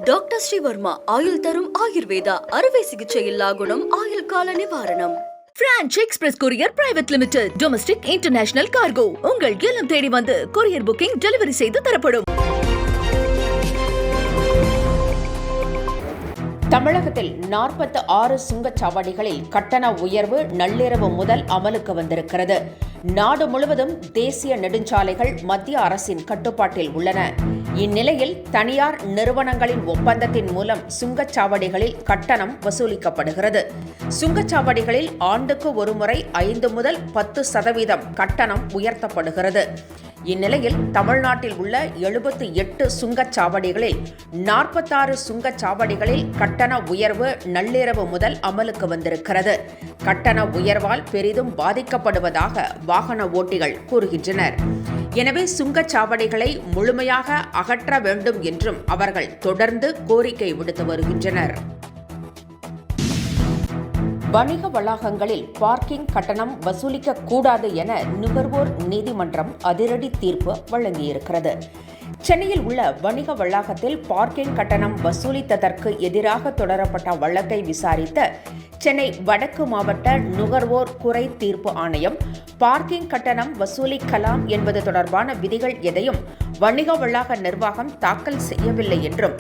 Doctor Sreevarma ஆயுள் தரும் ஆயுர்வேதா அறுவை சிகிச்சையில்லா குணம் ஆயுள் கால நிவாரணம். Branch express courier private limited domestic international cargo உங்கள் இல்லம் தேடி வந்து கொரியர் புக்கிங் டெலிவரி செய்து தரப்படும். தமிழகத்தில் 46 சுங்கச்சாவடிகளில் கட்டண உயர்வு நள்ளிரவு முதல் அமலுக்கு வந்திருக்கிறது. நாடு முழுவதும் தேசிய நெடுஞ்சாலைகள் மத்திய அரசின் கட்டுப்பாட்டில் உள்ளன. இந்நிலையில் தனியார் நிறுவனங்களின் ஒப்பந்தத்தின் மூலம் சுங்கச்சாவடிகளில் கட்டணம் வசூலிக்கப்படுகிறது. சுங்கச்சாவடிகளில் ஆண்டுக்கு ஒருமுறை 5 முதல் 10% கட்டணம் உயர்த்தப்படுகிறது. இந்நிலையில் தமிழ்நாட்டில் உள்ள 78 சுங்கச்சாவடிகளில் 46 சுங்கச்சாவடிகளில் கட்டண உயர்வு நள்ளிரவு முதல் அமலுக்கு வந்திருக்கிறது. கட்டண உயர்வால் பெரிதும் பாதிக்கப்படுவதாக வாகன ஓட்டிகள் கூறுகின்றனர். எனவே சுங்கச்சாவடிகளை முழுமையாக அகற்ற வேண்டும் என்றும் அவர்கள் தொடர்ந்து கோரிக்கை விடுத்து வருகின்றனர். வணிக வளாகங்களில் பார்க்கிங் கட்டணம் வசூலிக்க கூடாது என நுகர்வோர் நீதிமன்றம் அதிரடி தீர்ப்பு வழங்கியிருக்கிறது. சென்னையில் உள்ள வணிக வளாகத்தில் பார்க்கிங் கட்டணம் வசூலித்ததற்கு எதிராக தொடரப்பட்ட வழக்கை விசாரித்த சென்னை வடக்கு மாவட்ட நுகர்வோர் குறை தீர்ப்பு ஆணையம் பார்க்கிங் கட்டணம் வசூலிக்கலாம் என்பது தொடர்பான விதிகள் எதையும் வணிக வளாக நிர்வாகம் தாக்கல் செய்யவில்லை என்றும்,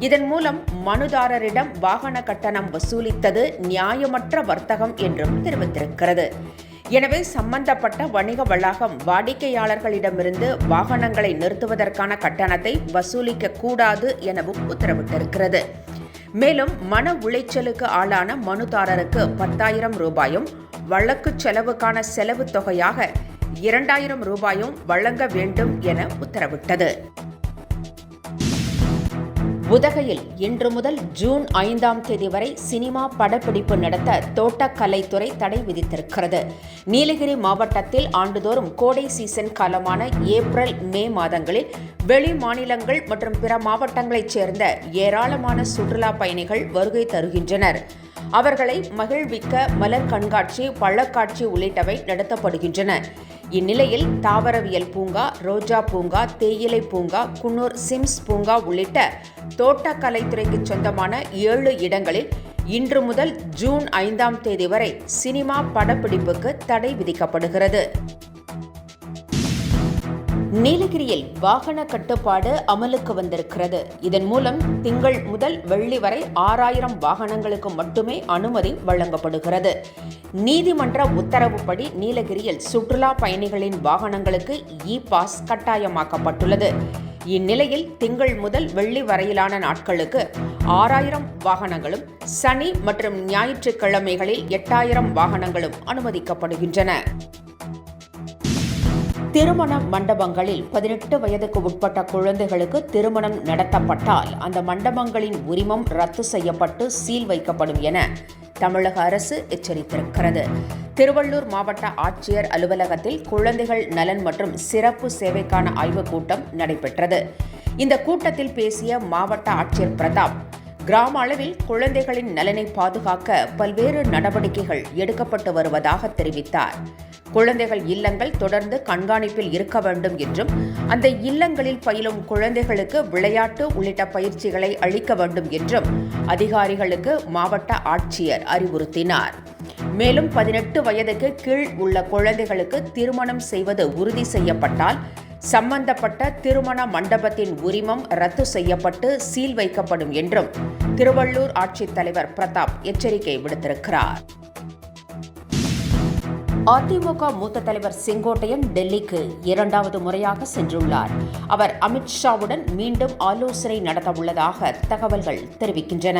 இதன் மூலம் மனுதாரரிடம் வாகன கட்டணம் வசூலித்தது நியாயமற்ற வர்த்தகம் என்றும் தெரிவித்திருக்கிறது. எனவே சம்பந்தப்பட்ட வணிக வளாகம் வாடிக்கையாளர்களிடமிருந்து வாகனங்களை நிறுத்துவதற்கான கட்டணத்தை வசூலிக்க கூடாது எனவும் உத்தரவிட்டிருக்கிறது. மேலும் மன உளைச்சலுக்கு ஆளான மனுதாரருக்கு 10,000 ரூபாயும் வழக்கு செலவுக்கான செலவு தொகையாக 2,000 ரூபாயும் வழங்க வேண்டும் என உத்தரவிட்டது. உதகையில் இன்று முதல் ஜூன் 5ஆம் தேதி வரை சினிமா படப்பிடிப்பு நடத்த தோட்டக்கலைத்துறை தடை விதித்திருக்கிறது. நீலகிரி மாவட்டத்தில் ஆண்டுதோறும் கோடை சீசன் காலமான ஏப்ரல், மே மாதங்களில் வெளி மாநிலங்கள் மற்றும் பிற மாவட்டங்களைச் சேர்ந்த ஏராளமான சுற்றுலா பயணிகள் வருகை தருகின்றனர். அவர்களை மகிழ்விக்க மலர் கண்காட்சி, பழக்காட்சி உள்ளிட்டவை நடத்தப்படுகின்றன. இந்நிலையில் தாவரவியல் பூங்கா, ரோஜா பூங்கா, தேயிலை பூங்கா, குன்னூர் சிம்ஸ் பூங்கா உள்ளிட்ட தோட்டக்கலைத்துறைக்கு சொந்தமான 7 இடங்களில் இன்று முதல் ஜூன் 5ஆம் தேதி வரை சினிமா படப்பிடிப்புக்கு தடை விதிக்கப்படுகிறது. நீலகிரியில் வாகன கட்டுப்பாடு அமலுக்கு வந்திருக்கிறது. இதன் மூலம் திங்கள் முதல் வெள்ளி வரை 6,000 வாகனங்களுக்கு மட்டுமே அனுமதி வழங்கப்படுகிறது. நீதிமன்ற உத்தரவுப்படி நீலகிரியில் சுற்றுலா பயணிகளின் வாகனங்களுக்கு இ-பாஸ் கட்டாயமாக்கப்பட்டுள்ளது. இந்நிலையில் திங்கள் முதல் வெள்ளி வரையிலான நாட்களுக்கு 6,000 வாகனங்களும், சனி மற்றும் ஞாயிற்றுக்கிழமைகளில் 8,000 வாகனங்களும் அனுமதிக்கப்படுகின்றன. திருமண மண்டபங்களில் 18 வயதுக்கு உட்பட்ட குழந்தைகளுக்கு திருமணம் நடத்தப்பட்டால் அந்த மண்டபங்களின் உரிமம் ரத்து செய்யப்பட்டு சீல் வைக்கப்படும் என தமிழக அரசு எச்சரித்திருக்கிறது. திருவள்ளூர் மாவட்ட ஆட்சியர் அலுவலகத்தில் குழந்தைகள் நலன் மற்றும் சிறப்பு சேவைக்கான ஆய்வுக் கூட்டம் நடைபெற்றது. இந்த கூட்டத்தில் பேசிய மாவட்ட ஆட்சியர் பிரதாப், கிராம அளவில் குழந்தைகளின் நலனை பாதுகாக்க பல்வேறு நடவடிக்கைகள் எடுக்கப்பட்டு வருவதாக தெரிவித்தார். குழந்தைகள் இல்லங்கள் தொடர்ந்து கண்காணிப்பில் இருக்க வேண்டும் என்றும், அந்த இல்லங்களில் பயிலும் குழந்தைகளுக்கு விளையாட்டு உள்ளிட்ட பயிற்சிகளை அளிக்க வேண்டும் என்றும் அதிகாரிகளுக்கு மாவட்ட ஆட்சியர் அறிவுறுத்தினார். மேலும் 18 வயதுக்கு கீழ் உள்ள குழந்தைகளுக்கு திருமணம் செய்வது உறுதி செய்யப்பட்டால் சம்பந்தப்பட்ட திருமண மண்டபத்தின் உரிமம் ரத்து செய்யப்பட்டு சீல் வைக்கப்படும் என்றும் திருவள்ளூர் ஆட்சித்தலைவர் பிரதாப் எச்சரிக்கை விடுத்திருக்கிறார். அதிமுக மூத்த தலைவர் செங்கோட்டையன் டெல்லிக்கு 2வது முறையாக சென்றுள்ளார். அவர் அமித்ஷாவுடன் மீண்டும் ஆலோசனை நடத்தவுள்ளதாக தகவல்கள் தெரிவிக்கின்றன.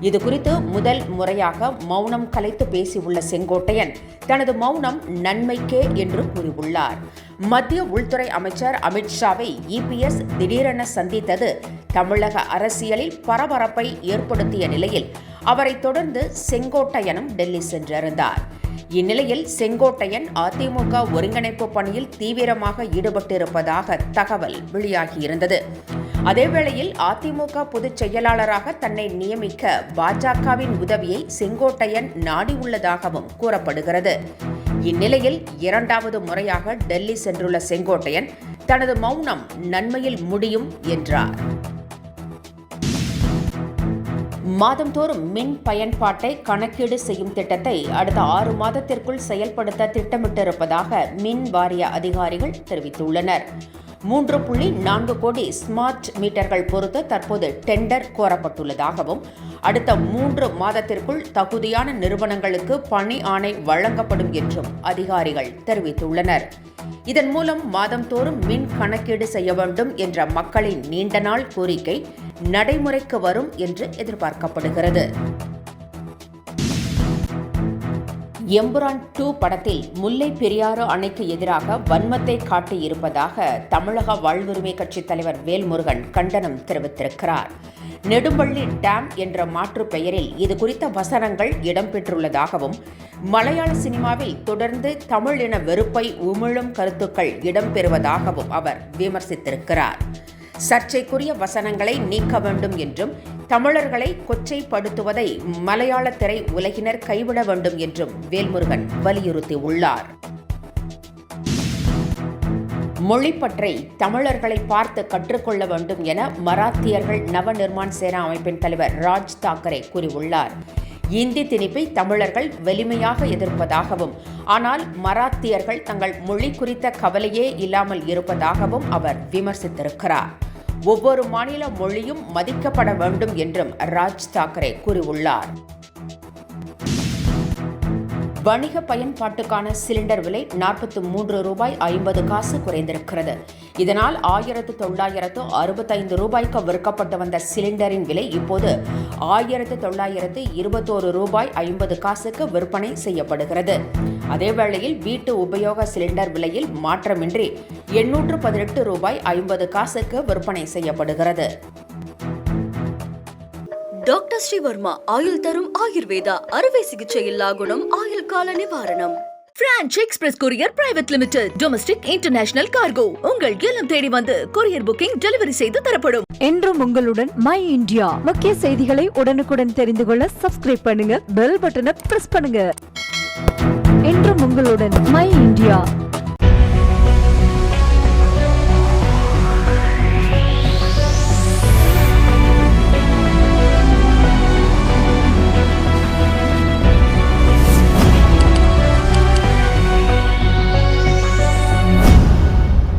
இதுகுறித்து முதல் முறையாக மௌனம் கலைத்து பேசியுள்ள செங்கோட்டையன் தனது மௌனம் நன்மைக்கே என்று கூறியுள்ளார். மத்திய உள்துறை அமைச்சர் அமித்ஷாவை இபிஎஸ் திடீரென சந்தித்தது தமிழக அரசியலில் பரபரப்பை ஏற்படுத்திய நிலையில் அவரை தொடர்ந்து செங்கோட்டையனும் டெல்லி சென்றிருந்தார். இந்நிலையில் செங்கோட்டையன் அதிமுக ஒருங்கிணைப்பு பணியில் தீவிரமாக ஈடுபட்டிருப்பதாக தகவல் வெளியாகியிருந்தது. அதேவேளையில் அதிமுக பொதுச் செயலாளராக தன்னை நியமிக்க பாஜகவின் உதவியை செங்கோட்டையன் நாடியுள்ளதாகவும் கூறப்படுகிறது. இந்நிலையில் 2வது முறையாக டெல்லி சென்றுள்ள செங்கோட்டையன் தனது மௌனம் நன்மையில் முடியும் என்றார். மாதந்தோறும் மின் பயன்பாட்டை கணக்கீடு செய்யும் திட்டத்தை அடுத்த 6 மாதத்திற்குள் செயல்படுத்த திட்டமிட்டிருப்பதாக மின் வாரிய அதிகாரிகள் தெரிவித்துள்ளனர். 3.4 கோடி ஸ்மார்ட் மீட்டர்கள் பொறுத்து தற்போது டெண்டர் கோரப்பட்டுள்ளதாகவும் அடுத்த 3 மாதத்திற்குள் தகுதியான நிறுவனங்களுக்கு பணி ஆணை வழங்கப்படும் என்றும் அதிகாரிகள் தெரிவித்துள்ளனர். இதன் மூலம் மாதந்தோறும் மின் கணக்கீடு செய்ய வேண்டும் என்ற மக்களின் நீண்ட நாள் கோரிக்கை நடைமுறைக்கு வரும் என்று எதிர்பார்க்கப்படுகிறது. எம்புரான் 2 படத்தில் முல்லை பெரியாறு அணைக்கு எதிராக வன்மத்தை காட்டியிருப்பதாக தமிழக வாழ்வுரிமை கட்சித் தலைவர் வேல்முருகன் கண்டனம் தெரிவித்திருக்கிறார். நெடும்பள்ளி டேம் என்ற மாற்று பெயரில் இது குறித்த வசனங்கள் இடம்பெற்றுள்ளதாகவும் மலையாள சினிமாவில் தொடர்ந்து தமிழ் இன வெறுப்பை உமிழும் கருத்துக்கள் இடம்பெறுவதாகவும் அவர் விமர்சித்திருக்கிறார். சர்ச்சைக்குரிய வசனங்களை நீக்க வேண்டும் என்றும் தமிழர்களை கொச்சைப்படுத்துவதை மலையாள திரை உலகினர் கைவிட வேண்டும் என்றும் வேல்முருகன் வலியுறுத்தியுள்ளார். மொழிப்பற்றை தமிழர்களை பார்த்து கற்றுக்கொள்ள வேண்டும் என மராத்தியர்கள் நவ நிர்மாண் சேனா அமைப்பின் தலைவர் ராஜ் தாக்கரே கூறியுள்ளார். இந்தி திணிப்பை தமிழர்கள் வலிமையாக எதிர்ப்பதாகவும் ஆனால் மராத்தியர்கள் தங்கள் மொழி குறித்த கவலையே இல்லாமல் இருப்பதாகவும் அவர் விமர்சித்திருக்கிறார். ஒவ்வொரு மாநில மொழியும் மதிக்கப்பட வேண்டும் என்றும் ராஜ் தாக்கரே கூறியுள்ளார். வணிக பயன்பாட்டுக்கான சிலிண்டர் விலை 43 ரூபாய் 50 காசு குறைந்திருக்கிறது. இதனால் 1965 ரூபாய்க்கு விற்கப்பட்டு வந்த சிலிண்டரின் விலை இப்போது 1921 ரூபாய் 50 காசுக்கு விற்பனை செய்யப்படுகிறது. அதேவேளையில் வீட்டு உபயோக சிலிண்டர் விலையில் மாற்றமின்றி 818 ரூபாய் 50 காசுக்கு விற்பனை செய்யப்படுகிறது. டாக்டர் ஸ்ரீவர்மா ஆயுள் தரும் ஆயுர்வேதா அறுவை சிகிச்சை இல்லா குணம் ஆயுள் கால நிவாரணம். Branch express courier private limited domestic international cargo உங்கள் இல்லம் தேடி வந்து கொரியர் புக்கிங் டெலிவரி செய்து தரப்படும். என்றும் உங்களுடன் மை இந்தியா. முக்கிய செய்திகளை உடனுக்குடன் தெரிந்து கொள்ள சப்ஸ்கிரைப் பண்ணுங்க, பெல் பட்டனை பிரஸ் பண்ணுங்க. என்றும் உங்களுடன் மை இந்தியா.